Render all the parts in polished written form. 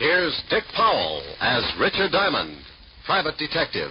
Here's Dick Powell as Richard Diamond, private detective.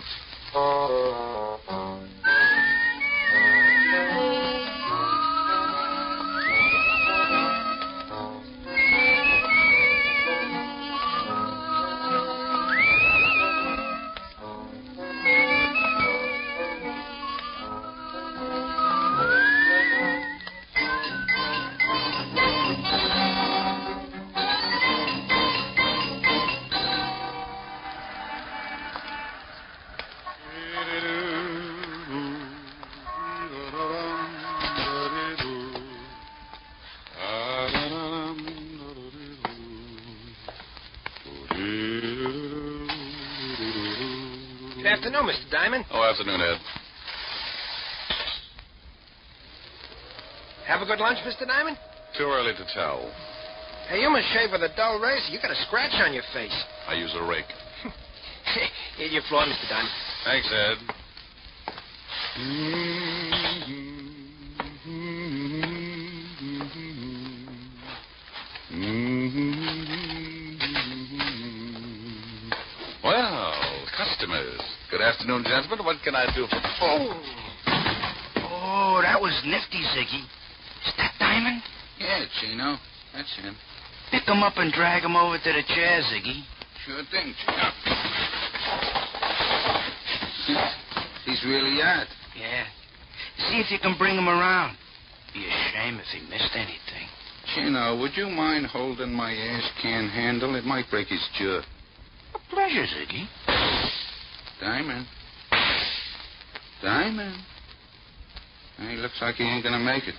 Good afternoon, Mr. Diamond. Oh, afternoon, Ed. Have a good lunch, Mr. Diamond? Too early to tell. Hey, you must shave with a dull razor. You got a scratch on your face. I use a rake. Here's your floor, Mr. Diamond. Thanks, Ed. Well, customers. Good afternoon, gentlemen. What can I do for... Oh, that was nifty, Ziggy. Is that Diamond? Yeah, Chino. That's him. Pick him up and drag him over to the chair, Ziggy. Sure thing, Chino. He's really out. Yeah. See if you can bring him around. Be a shame if he missed anything. Chino, would you mind holding my ash can handle? It might break his jaw. A pleasure, Ziggy. Diamond. Diamond. He looks like he ain't gonna make it.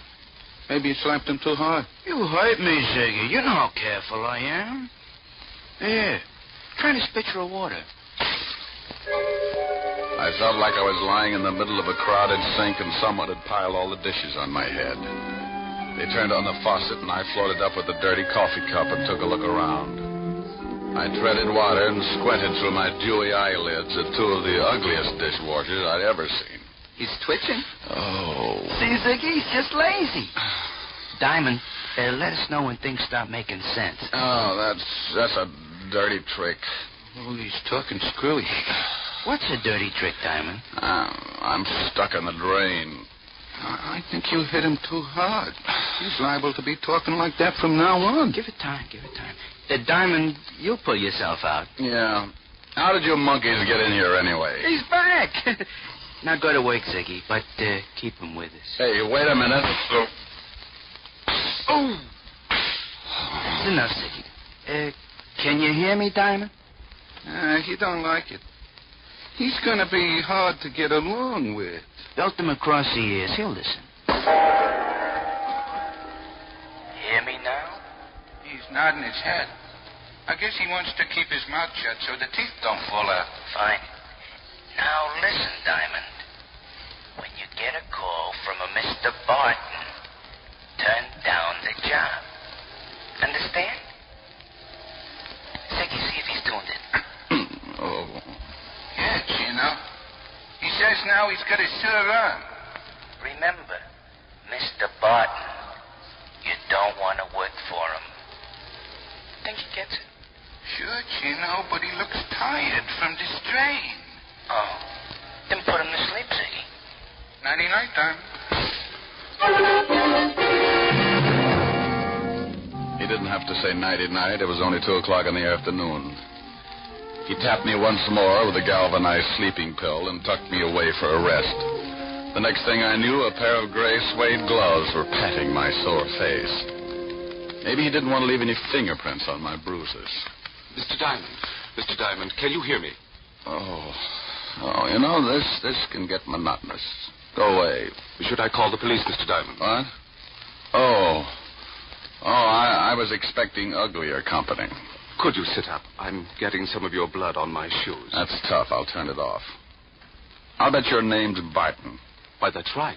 Maybe you slapped him too hard. You hurt me, Ziggy. You know how careful I am. Here. Try to spit your water. I felt like I was lying in the middle of a crowded sink and someone had piled all the dishes on my head. They turned on the faucet and I floated up with a dirty coffee cup and took a look around. I treaded water and squinted through my dewy eyelids at two of the ugliest dishwashers I'd ever seen. He's twitching. Oh. See, Ziggy, he's just lazy. Diamond, let us know when things start making sense. Oh, that's a dirty trick. Oh, he's talking screwy. What's a dirty trick, Diamond? I'm stuck in the drain. I think you hit him too hard. He's liable to be talking like that from now on. Give it time. Diamond, you'll pull yourself out. Yeah. How did you monkeys get in here anyway? He's back. Now go to work, Ziggy, but keep him with us. Hey, wait a minute. Oh. That's enough, Ziggy. Can you hear me, Diamond? He don't like it. He's going to be hard to get along with. Belt him across the ears. He'll listen. Hear me now? He's nodding his head. I guess he wants to keep his mouth shut so the teeth don't fall out. Fine. Now listen, Diamond. When you get a call from a Mr. Barton, turn down the job. Understand? Ziggy, see if he's tuned in. Oh. Yeah, Chino. He says now he's got his shirt on. Remember, Mr. Barton, you don't want to work for him. Think he gets it? Sure, Chino, but he looks tired from the strain. Oh. Then put him to sleep, Ziggy. Nighty-night, Diamond. He didn't have to say nighty-night. It was only 2 o'clock in the afternoon. He tapped me once more with a galvanized sleeping pill and tucked me away for a rest. The next thing I knew, a pair of gray suede gloves were patting my sore face. Maybe he didn't want to leave any fingerprints on my bruises. Mr. Diamond, can you hear me? Oh, you know, this can get monotonous. Go away. Should I call the police, Mr. Diamond? What? Oh, I was expecting uglier company. Could you sit up? I'm getting some of your blood on my shoes. That's tough. I'll turn it off. I'll bet your name's Barton. Why, that's right.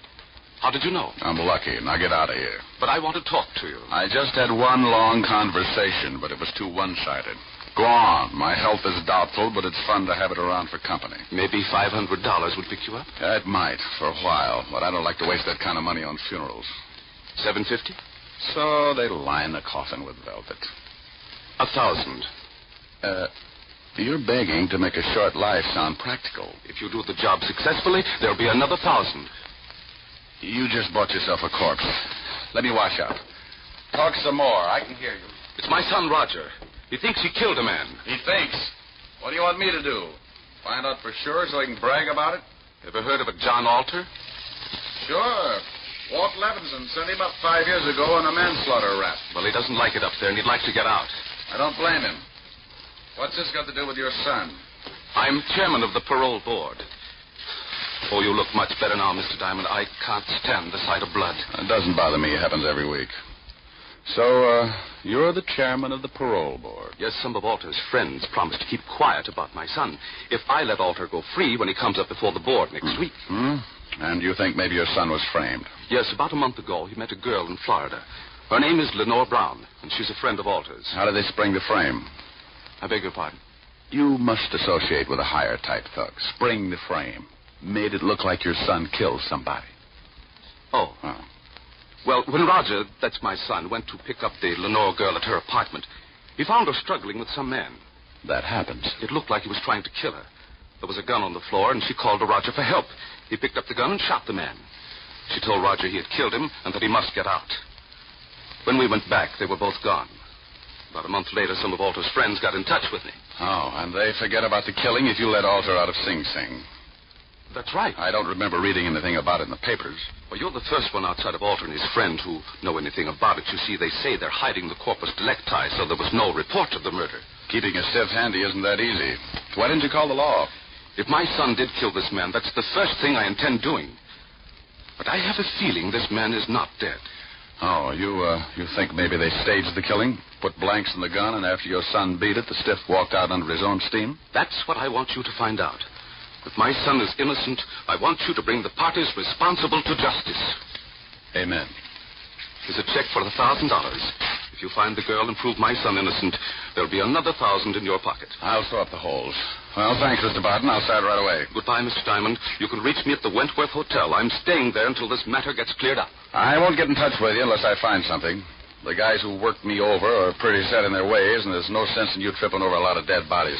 How did you know? I'm lucky. Now get out of here. But I want to talk to you. I just had one long conversation, but it was too one-sided. Go on. My health is doubtful, but it's fun to have it around for company. Maybe $500 would pick you up? It might, for a while, but I don't like to waste that kind of money on funerals. $750? So they line the coffin with velvet. 1,000. You're begging to make a short life sound practical. If you do the job successfully, there'll be another 1,000. You just bought yourself a corpse. Let me wash up. Talk some more. I can hear you. It's my son, Roger. He thinks he killed a man. He thinks. What do you want me to do? Find out for sure so he can brag about it? Ever heard of a John Alter? Sure. Walt Levinson sent him up 5 years ago on a manslaughter rap. Well, he doesn't like it up there, and he'd like to get out. I don't blame him. What's this got to do with your son? I'm chairman of the parole board. Oh, you look much better now, Mr. Diamond. I can't stand the sight of blood. It doesn't bother me. It happens every week. So, you're the chairman of the parole board. Yes, some of Alter's friends promised to keep quiet about my son. If I let Alter go free when he comes up before the board next week. And you think maybe your son was framed? Yes, about a month ago, he met a girl in Florida. Her name is Lenore Brown, and she's a friend of Alter's. How did they spring the frame? I beg your pardon? You must associate with a higher type thug. Spring the frame. Made it look like your son killed somebody. Oh. Well, when Roger, that's my son, went to pick up the Lenore girl at her apartment, he found her struggling with some man. That happens. It looked like he was trying to kill her. There was a gun on the floor, and she called to Roger for help. He picked up the gun and shot the man. She told Roger he had killed him and that he must get out. When we went back, they were both gone. About a month later, some of Alter's friends got in touch with me. Oh, and they forget about the killing if you let Alter out of Sing Sing. That's right. I don't remember reading anything about it in the papers. Well, you're the first one outside of Alter and his friend who know anything about it. You see, they say they're hiding the corpus delicti, so there was no report of the murder. Keeping a stiff handy isn't that easy. Why didn't you call the law? If my son did kill this man, that's the first thing I intend doing. But I have a feeling this man is not dead. Oh, you think maybe they staged the killing? Put blanks in the gun, and after your son beat it, the stiff walked out under his own steam? That's what I want you to find out. If my son is innocent, I want you to bring the parties responsible to justice. Amen. Here's a check for $1,000. If you find the girl and prove my son innocent, there'll be another 1,000 in your pocket. I'll throw up the holes. Well, thanks, Mr. Barton. I'll start right away. Goodbye, Mr. Diamond. You can reach me at the Wentworth Hotel. I'm staying there until this matter gets cleared up. I won't get in touch with you unless I find something. The guys who worked me over are pretty set in their ways, and there's no sense in you tripping over a lot of dead bodies.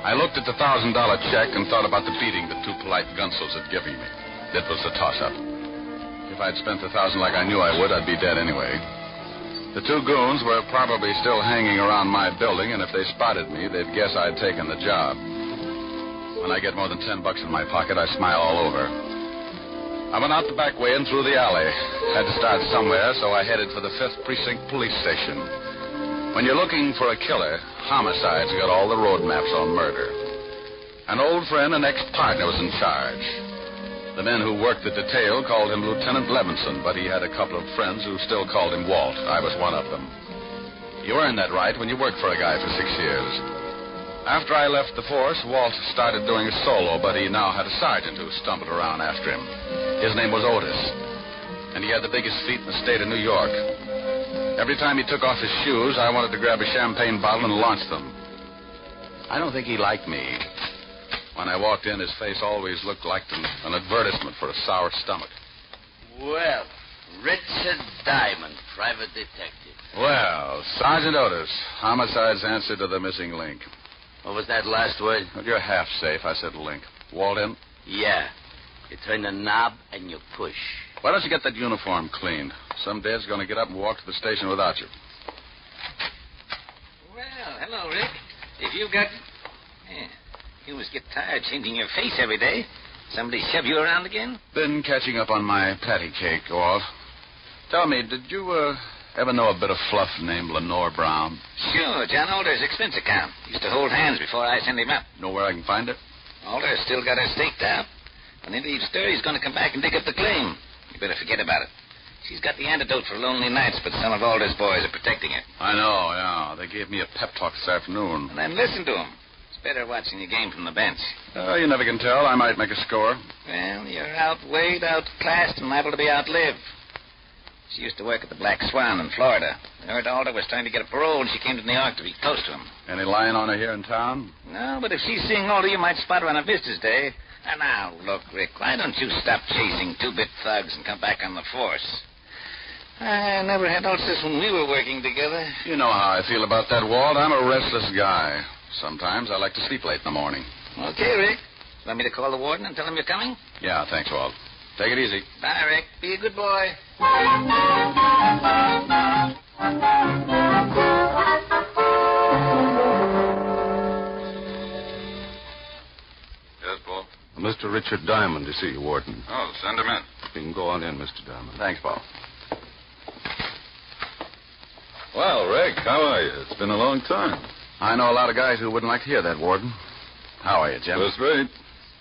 I looked at the $1,000 check and thought about the beating the two polite gunsels had given me. It was a toss-up. If I'd spent the $1,000 like I knew I would, I'd be dead anyway. The two goons were probably still hanging around my building, and if they spotted me, they'd guess I'd taken the job. When I get more than $10 in my pocket, I smile all over. I went out the back way and through the alley. Had to start somewhere, so I headed for the 5th Precinct Police Station. When you're looking for a killer, homicide's got all the road maps on murder. An old friend and ex-partner was in charge. The men who worked the detail called him Lieutenant Levinson, but he had a couple of friends who still called him Walt. I was one of them. You earn that right when you work for a guy for 6 years. After I left the force, Walt started doing a solo, but he now had a sergeant who stumbled around after him. His name was Otis, and he had the biggest feet in the state of New York. Every time he took off his shoes, I wanted to grab a champagne bottle and launch them. I don't think he liked me. When I walked in, his face always looked like an advertisement for a sour stomach. Well, Richard Diamond, private detective. Well, Sergeant Otis, homicide's answer to the missing link. What was that last word? Well, you're half safe. I said link. Walt in? Yeah. You turn the knob and you push. Why don't you get that uniform cleaned? Some dad's going to get up and walk to the station without you. Well, hello, Rick. If you've got... Yeah. You must get tired changing your face every day. Somebody shove you around again? Been catching up on my patty cake, Walt. Tell me, did you ever know a bit of fluff named Lenore Brown? Sure, John Alder's expense account. Used to hold hands before I sent him up. Know where I can find it? Alder's still got her staked out. When they leave stir, he's going to come back and dig up the claim. You better forget about it. She's got the antidote for lonely nights, but some of Alder's boys are protecting her. I know, yeah. They gave me a pep talk this afternoon. And then listen to him. It's better watching the game from the bench. You never can tell. I might make a score. Well, you're outweighed, outclassed, and liable to be outlived. She used to work at the Black Swan in Florida. I heard Alder was trying to get a parole, and she came to New York to be close to him. Any lying on her here in town? No, but if she's seeing Alder, you might spot her on a visitor's day. And now, look, Rick, why don't you stop chasing two-bit thugs and come back on the force? I never had noticed this when we were working together. You know how I feel about that, Walt. I'm a restless guy. Sometimes I like to sleep late in the morning. Okay, Rick. Want me to call the warden and tell him you're coming? Yeah, thanks, Walt. Take it easy. Bye, Rick. Be a good boy. Yes, Paul? Mr. Richard Diamond to see you, Warden. Oh, send him in. You can go on in, Mr. Diamond. Thanks, Paul. Well, Rick, how are you? It's been a long time. I know a lot of guys who wouldn't like to hear that, Warden. How are you, Jim? First rate.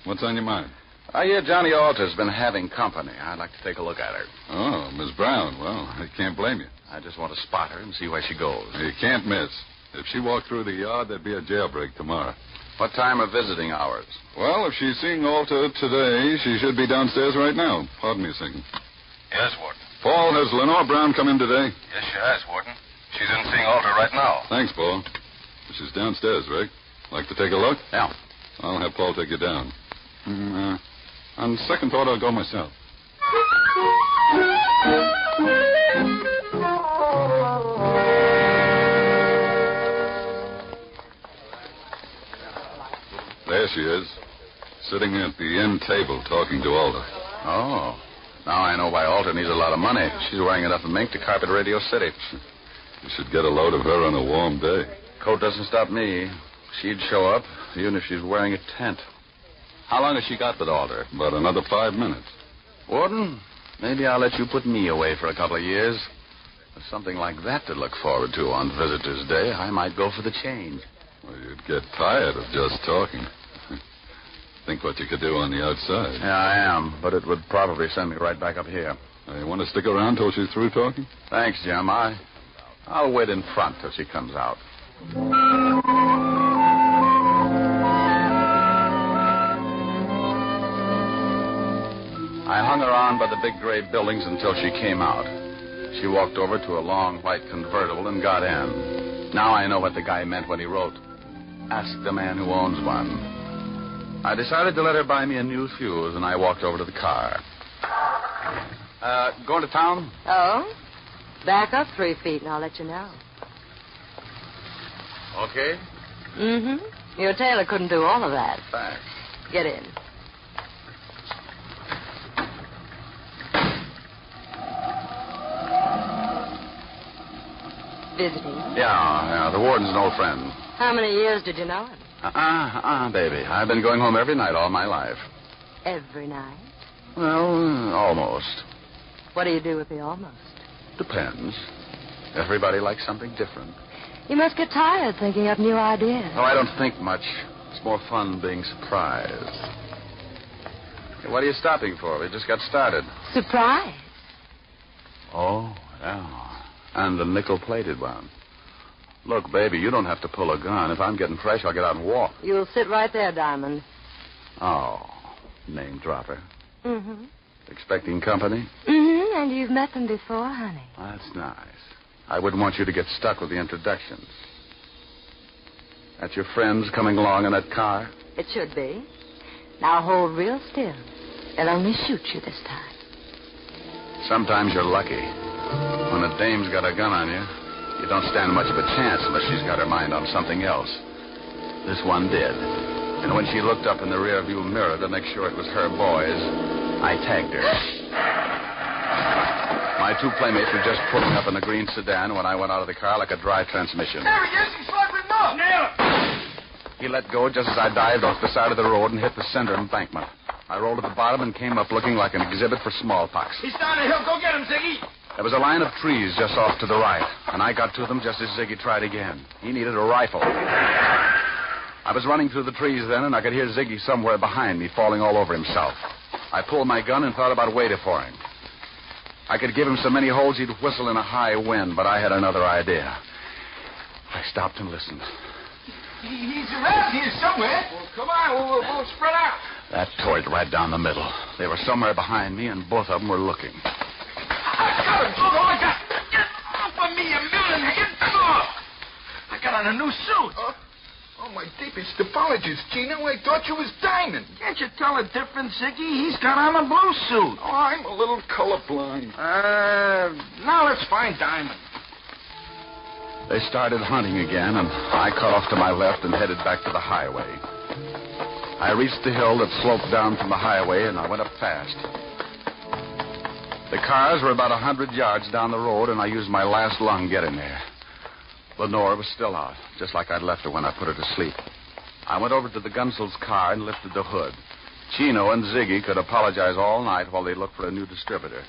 What's on your mind? I hear Johnny Alter's been having company. I'd like to take a look at her. Oh, Miss Brown. Well, I can't blame you. I just want to spot her and see where she goes. You can't miss. If she walked through the yard, there'd be a jailbreak tomorrow. What time are visiting hours? Well, if she's seeing Alter today, she should be downstairs right now. Pardon me a second. Yes, Warden. Paul, has Lenore Brown come in today? Yes, she has, Warden. She's in seeing Alter right now. Thanks, Paul. She's downstairs, Rick. Like to take a look? Yeah. I'll have Paul take you down. On second thought, I'll go myself. There she is, sitting at the end table talking to Alder. Oh. Now I know why Alter needs a lot of money. She's wearing enough mink to carpet Radio City. You should get a load of her on a warm day. Coat doesn't stop me. She'd show up, even if she's wearing a tent. How long has she got with Alder? About another 5 minutes. Warden, maybe I'll let you put me away for a couple of years. With something like that to look forward to on Visitor's Day, I might go for the change. Well, you'd get tired of just talking. Think what you could do on the outside. Yeah, I am, but it would probably send me right back up here. You want to stick around till she's through talking? Thanks, Jim. I'll wait in front till she comes out. I hung around by the big gray buildings until she came out. She walked over to a long white convertible and got in. Now I know what the guy meant when he wrote, "Ask the man who owns one." I decided to let her buy me a new fuse, and I walked over to the car. Going to town? Oh? Back up 3 feet and I'll let you know. Okay. Mm-hmm. Your tailor couldn't do all of that. Thanks. Get in. Visiting? Yeah, the warden's an old friend. How many years did you know him? Baby. I've been going home every night all my life. Every night? Well, almost. What do you do with the almost? Depends. Everybody likes something different. You must get tired thinking up new ideas. Oh, I don't think much. It's more fun being surprised. Hey, what are you stopping for? We just got started. Surprise? Oh, yeah. And the nickel-plated one. Look, baby, you don't have to pull a gun. If I'm getting fresh, I'll get out and walk. You'll sit right there, Diamond. Oh, name dropper. Mm-hmm. Expecting company? Mm-hmm, and you've met them before, honey. That's nice. I wouldn't want you to get stuck with the introductions. That's your friends coming along in that car? It should be. Now hold real still. They'll only shoot you this time. Sometimes you're lucky. When a dame's got a gun on you, you don't stand much of a chance unless she's got her mind on something else. This one did. And when she looked up in the rearview mirror to make sure it was her boys, I tagged her. My two playmates were just pulling up in the green sedan when I went out of the car like a dry transmission. There he is. He's sliding up. Nail it. He let go just as I dived off the side of the road and hit the center embankment. I rolled to the bottom and came up looking like an exhibit for smallpox. He's down the hill. Go get him, Ziggy. There was a line of trees just off to the right, and I got to them just as Ziggy tried again. He needed a rifle. I was running through the trees then, and I could hear Ziggy somewhere behind me falling all over himself. I pulled my gun and thought about waiting for him. I could give him so many holes he'd whistle in a high wind, but I had another idea. I stopped and listened. He's around here somewhere. Well, come on. We'll spread out. That tore it right down the middle. They were somewhere behind me, and both of them were looking. I got him. Oh, I got him. Get off of me, you million. Get off. I got on a new suit. Oh, my deepest apologies, Gino. I thought you was Diamond. Can't you tell a difference, Ziggy? He's got on a blue suit. Oh, I'm a little colorblind. Now let's find Diamond. They started hunting again, and I cut off to my left and headed back to the highway. I reached the hill that sloped down from the highway, and I went up fast. The cars were about 100 yards down the road, and I used my last lung getting there. Lenore was still out, just like I'd left her when I put her to sleep. I went over to the Gunsel's car and lifted the hood. Chino and Ziggy could apologize all night while they looked for a new distributor.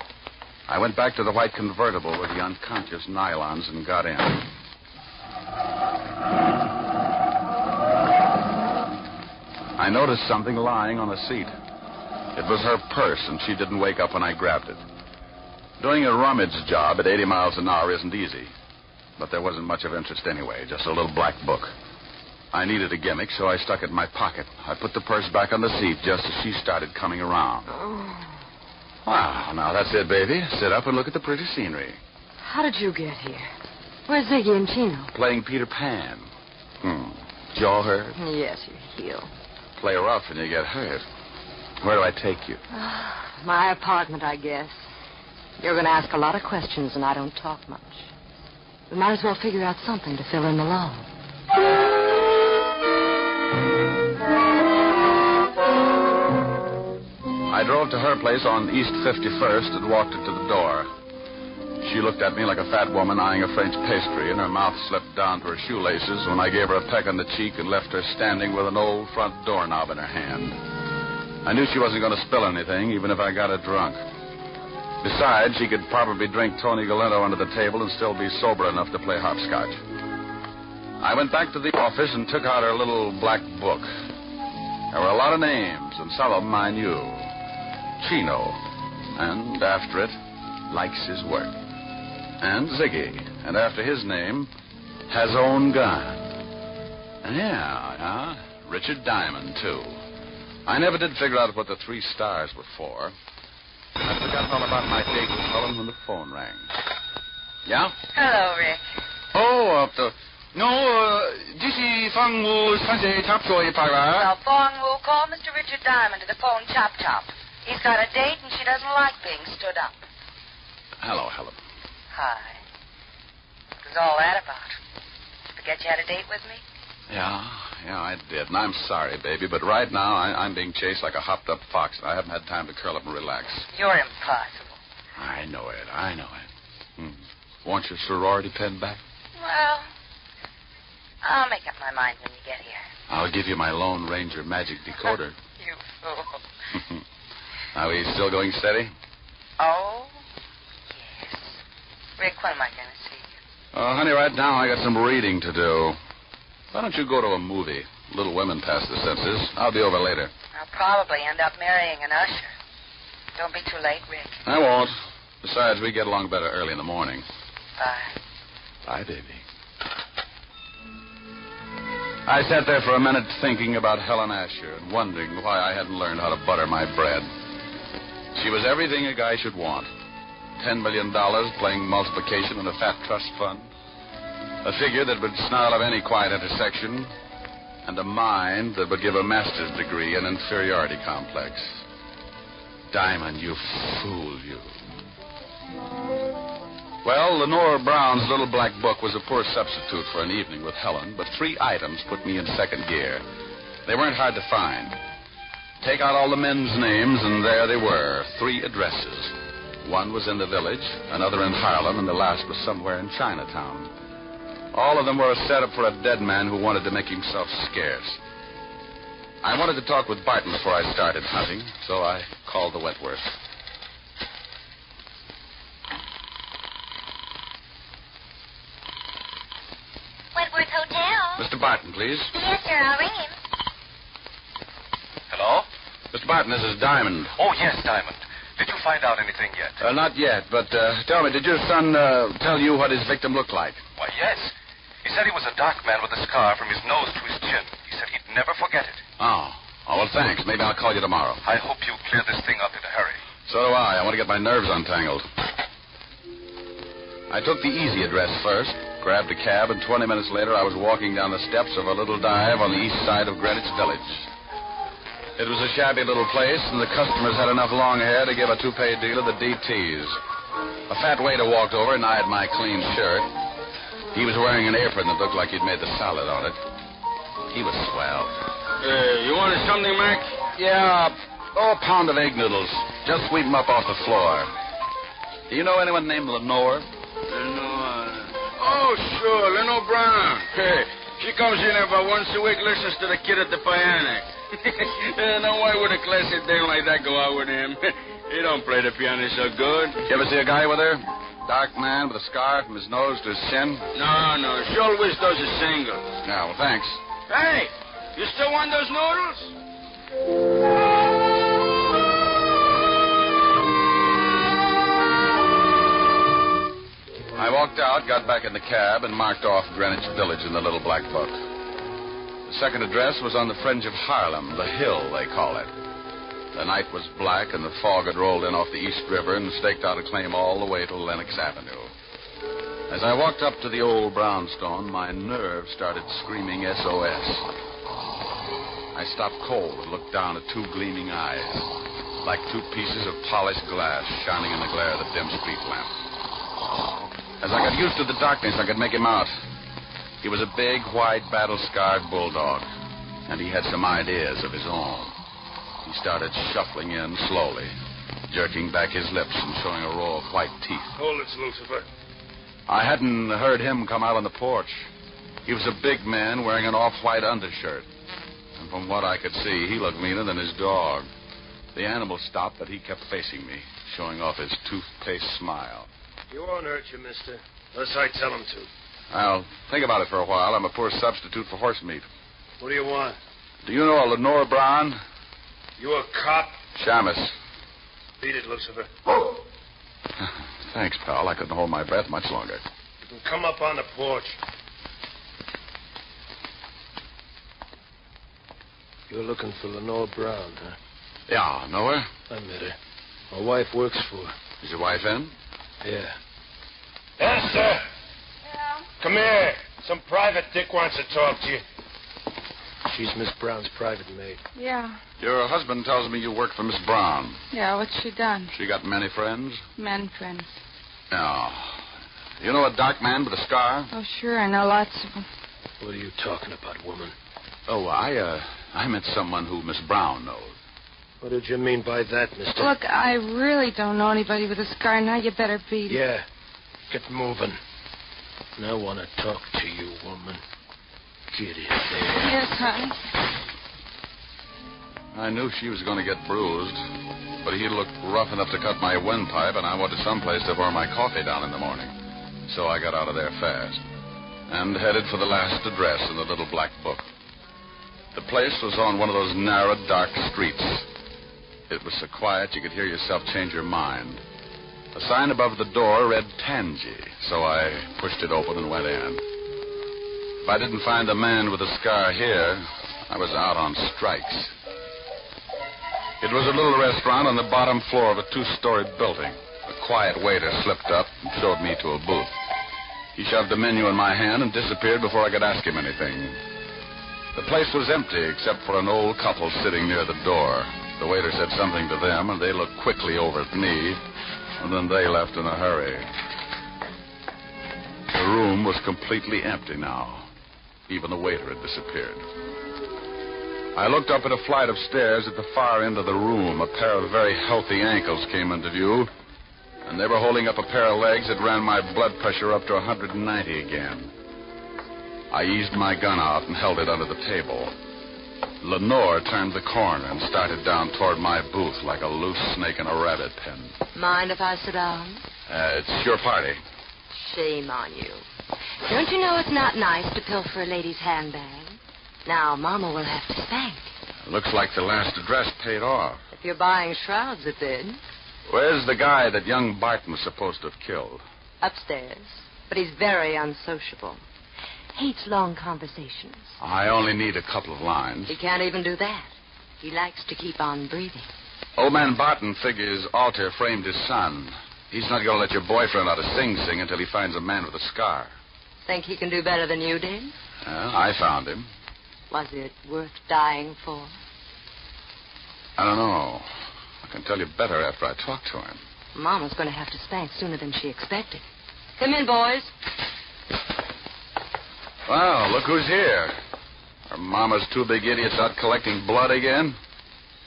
I went back to the white convertible with the unconscious nylons and got in. I noticed something lying on the seat. It was her purse, and she didn't wake up when I grabbed it. Doing a rummage job at 80 miles an hour isn't easy. But there wasn't much of interest anyway, just a little black book. I needed a gimmick, so I stuck it in my pocket. I put the purse back on the seat just as she started coming around. Wow, now that's it, baby. Sit up and look at the pretty scenery. How did you get here? Where's Ziggy and Chino? Playing Peter Pan. Jaw hurt? Yes, you heal. Play rough and you get hurt. Where do I take you? My apartment, I guess. You're going to ask a lot of questions, and I don't talk much. We might as well figure out something to fill in the lull. I drove to her place on East 51st and walked her to the door. She looked at me like a fat woman eyeing a French pastry, and her mouth slipped down to her shoelaces when I gave her a peck on the cheek and left her standing with an old front doorknob in her hand. I knew she wasn't going to spill anything, even if I got her drunk. Besides, she could probably drink Tony Galento under the table and still be sober enough to play hopscotch. I went back to the office and took out her little black book. There were a lot of names, and some of them I knew. Chino, and after it, likes his work. And Ziggy, and after his name, has own gun. Yeah, Richard Diamond, too. I never did figure out what the 3 stars were for. I'd forgotten all about my date with Helen when the phone rang. Yeah? Hello, Rick. Now, Fong call Mr. Richard Diamond to the phone chop. He's got a date and she doesn't like being stood up. Hello, Helen. Hi. What was all that about? Forget you had a date with me? Yeah, I did. And I'm sorry, baby, but right now I'm being chased like a hopped-up fox, and I haven't had time to curl up and relax. You're impossible. I know it. Want your sorority pen back? Well, I'll make up my mind when you get here. I'll give you my Lone Ranger magic decoder. You fool. Are we still going steady? Oh, yes. Rick, when am I going to see you? Oh, honey, right now I got some reading to do. Why don't you go to a movie? Little Women past the senses. I'll be over later. I'll probably end up marrying an usher. Don't be too late, Rick. I won't. Besides, we get along better early in the morning. Bye. Bye, baby. I sat there for a minute thinking about Helen Asher and wondering why I hadn't learned how to butter my bread. She was everything a guy should want. $10 million playing multiplication in a fat trust fund. A figure that would snarl of any quiet intersection. And a mind that would give a master's degree in inferiority complex. Diamond, you fool, you. Well, Lenore Brown's little black book was a poor substitute for an evening with Helen, but 3 items put me in second gear. They weren't hard to find. Take out all the men's names, and there they were, 3 addresses. One was in the village, another in Harlem, and the last was somewhere in Chinatown. All of them were a setup for a dead man who wanted to make himself scarce. I wanted to talk with Barton before I started hunting, so I called the Wentworth. Wentworth Hotel. Mr. Barton, please. Yes, sir. I'll ring him. Hello? Mr. Barton, this is Diamond. Oh, yes, Diamond. Did you find out anything yet? Not yet, but tell me, did your son tell you what his victim looked like? Why, yes. He said he was a dark man with a scar from his nose to his chin. He said he'd never forget it. Oh, well, thanks. Maybe I'll call you tomorrow. I hope you clear this thing up in a hurry. So do I. I want to get my nerves untangled. I took the easy address first, grabbed a cab, and 20 minutes later I was walking down the steps of a little dive on the east side of Greenwich Village. It was a shabby little place, and the customers had enough long hair to give a two-pay deal of the DTs. A fat waiter walked over and eyed my clean shirt. He was wearing an apron that looked like he'd made the salad on it. He was swell. You wanted something, Mac? Yeah, a pound of egg noodles. Just sweep them up off the floor. Do you know anyone named Lenore? Lenore. Oh, sure, Lenore Brown. Hey, she comes in about once a week, listens to the kid at the piano. Now, why would a classy dame like that go out with him? He don't play the piano so good. You ever see a guy with her? Dark man with a scar from his nose to his chin? No. She always does a single. Yeah, well, thanks. Hey, you still want those noodles? I walked out, got back in the cab, and marked off Greenwich Village in the little black book. The second address was on the fringe of Harlem, the Hill, they call it. The night was black, and the fog had rolled in off the East River and staked out a claim all the way to Lenox Avenue. As I walked up to the old brownstone, my nerves started screaming SOS. I stopped cold and looked down at two gleaming eyes, like two pieces of polished glass shining in the glare of the dim street lamp. As I got used to the darkness, I could make him out. He was a big, white, battle-scarred bulldog, and he had some ideas of his own. He started shuffling in slowly, jerking back his lips and showing a row of white teeth. Hold it, Lucifer. I hadn't heard him come out on the porch. He was a big man wearing an off-white undershirt. And from what I could see, he looked meaner than his dog. The animal stopped, but he kept facing me, showing off his toothpaste smile. He won't hurt you, mister, unless I tell him to. I'll think about it for a while. I'm a poor substitute for horse meat. What do you want? Do you know a Lenore Brown? You a cop? Shamus. Beat it, Lucifer. Thanks, pal. I couldn't hold my breath much longer. You can come up on the porch. You're looking for Lenore Brown, huh? Yeah, know her? I met her. My wife works for her. Is your wife in? Yeah. Esther! Yeah? Come here. Some private dick wants to talk to you. She's Miss Brown's private maid. Yeah. Your husband tells me you work for Miss Brown. Yeah, what's she done? She got many friends? Men friends. No. You know a dark man with a scar? Oh, sure, I know lots of them. What are you talking about, woman? Oh, I meant someone who Miss Brown knows. What did you mean by that, mister? Look, I really don't know anybody with a scar. Now you better beat it. Yeah. Get moving. And I want to talk to you, woman. Get in there. Yes, honey. I knew she was going to get bruised, but he looked rough enough to cut my windpipe, and I wanted someplace to pour my coffee down in the morning. So I got out of there fast and headed for the last address in the little black book. The place was on one of those narrow, dark streets. It was so quiet you could hear yourself change your mind. A sign above the door read Tangy, so I pushed it open and went in. If I didn't find the man with the scar here, I was out on strikes. It was a little restaurant on the bottom floor of a two-story building. A quiet waiter slipped up and showed me to a booth. He shoved a menu in my hand and disappeared before I could ask him anything. The place was empty except for an old couple sitting near the door. The waiter said something to them, and they looked quickly over at me, and then they left in a hurry. The room was completely empty now. Even the waiter had disappeared. I looked up at a flight of stairs at the far end of the room. A pair of very healthy ankles came into view, and they were holding up a pair of legs that ran my blood pressure up to 190 again. I eased my gun out and held it under the table. Lenore turned the corner and started down toward my booth like a loose snake in a rabbit pen. Mind if I sit down? It's your party. Shame on you. Don't you know it's not nice to pilfer a lady's handbag? Now, Mama will have to spank. Looks like the last address paid off. If you're buying shrouds, it did. Where's the guy that young Barton was supposed to have killed? Upstairs. But he's very unsociable. Hates long conversations. I only need a couple of lines. He can't even do that. He likes to keep on breathing. Old man Barton figures Alter framed his son. He's not going to let your boyfriend out of Sing Sing until he finds a man with a scar. Think he can do better than you did? I found him. Was it worth dying for? I don't know. I can tell you better after I talk to him. Mama's going to have to spank sooner than she expected. Come in, boys. Well, look who's here. Are Mama's two big idiots out collecting blood again?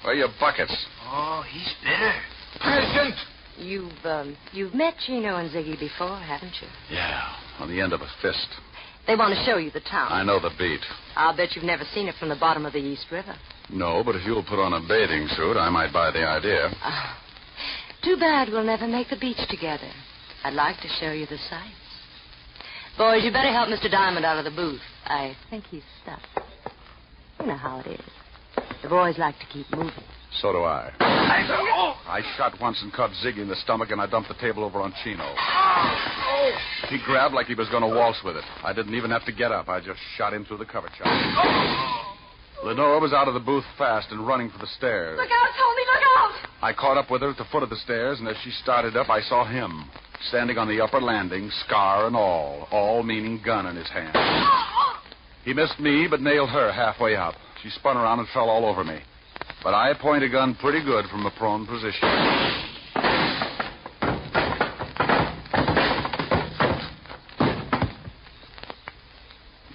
Where are your buckets? Oh, he's bitter. Patient! You've met Chino and Ziggy before, haven't you? Yeah, on the end of a fist. They want to show you the town. I know the beat. I'll bet you've never seen it from the bottom of the East River. No, but if you'll put on a bathing suit, I might buy the idea. Too bad we'll never make the beach together. I'd like to show you the sights. Boys, you better help Mr. Diamond out of the booth. I think he's stuck. You know how it is. The boys like to keep moving. So do I. I shot once and caught Ziggy in the stomach, and I dumped the table over on Chino. He grabbed like he was going to waltz with it. I didn't even have to get up. I just shot him through the cover chop. Lenora was out of the booth fast and running for the stairs. Look out, Tony, look out! I caught up with her at the foot of the stairs, and as she started up, I saw him, standing on the upper landing, scar and all meaning gun in his hand. He missed me, but nailed her halfway up. She spun around and fell all over me. But I point a gun pretty good from a prone position.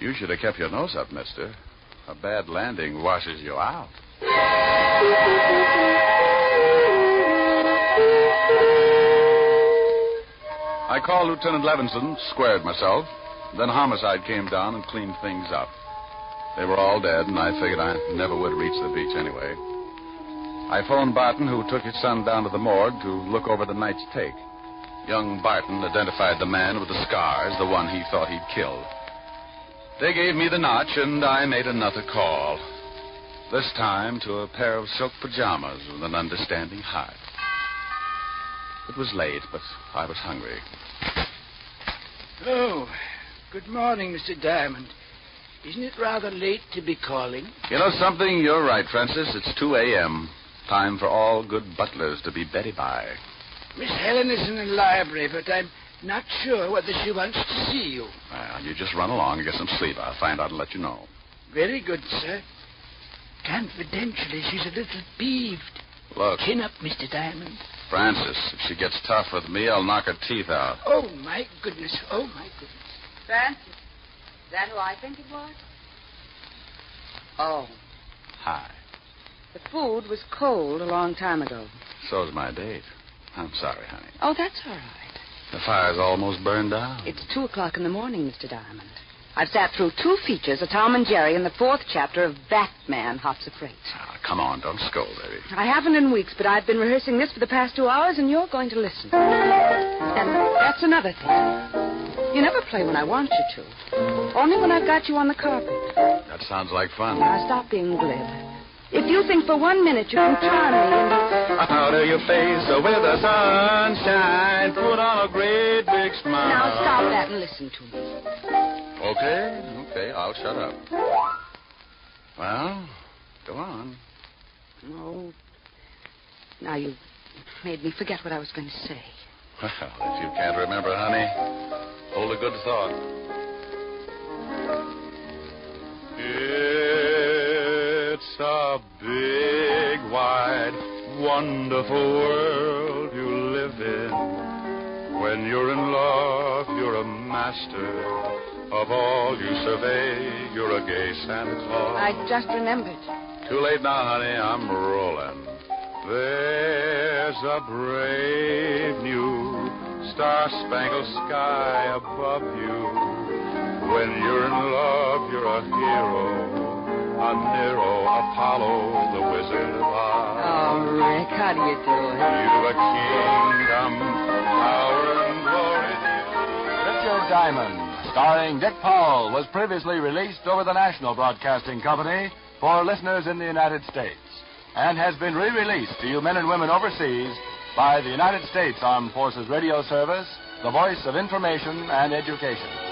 You should have kept your nose up, mister. A bad landing washes you out. I called Lieutenant Levinson, squared myself. Then homicide came down and cleaned things up. They were all dead, and I figured I never would reach the beach anyway. I phoned Barton, who took his son down to the morgue to look over the night's take. Young Barton identified the man with the scars, the one he thought he'd killed. They gave me the notch, and I made another call. This time to a pair of silk pajamas with an understanding heart. It was late, but I was hungry. Oh, good morning, Mr. Diamond. Isn't it rather late to be calling? You know something? You're right, Francis. It's 2 a.m. Time for all good butlers to be Betty by. Miss Helen is in the library, but I'm not sure whether she wants to see you. Well, you just run along and get some sleep. I'll find out and let you know. Very good, sir. Confidentially, she's a little peeved. Look. Chin up, Mr. Diamond. Francis, if she gets tough with me, I'll knock her teeth out. Oh, my goodness. Oh, my goodness. Francis, is that who I think it was? Oh. Hi. The food was cold a long time ago. So's my date. I'm sorry, honey. Oh, that's all right. The fire's almost burned down. It's 2:00 in the morning, Mr. Diamond. I've sat through 2 features of Tom and Jerry and the 4th chapter of Batman, Hops of Freight. Come on, don't scold, baby. I haven't in weeks, but I've been rehearsing this for the past 2 hours, and you're going to listen. And that's another thing. You never play when I want you to. Only when I've got you on the carpet. That sounds like fun. Now, stop being glib. If you think for 1 minute you can charm me and... Out of your face with the sunshine, put on a great big smile. Now, stop that and listen to me. Okay, I'll shut up. Well, go on. Oh, now you've made me forget what I was going to say. Well, if you can't remember, honey, hold a good thought. It's a big, wide, wonderful world you live in. When you're in love, you're a master. Of all you survey, you're a gay Santa Claus. I just remembered. Too late now, honey. I'm rolling. There's a brave new star-spangled sky above you. When you're in love, you're a hero, a Nero, Apollo, the Wizard of Oz. Oh, Rick, how do you do it? You've a kingdom, power and glory. Richard Diamond, starring Dick Powell, was previously released over the National Broadcasting Company for listeners in the United States and has been re-released to you men and women overseas by the United States Armed Forces Radio Service, the voice of information and education.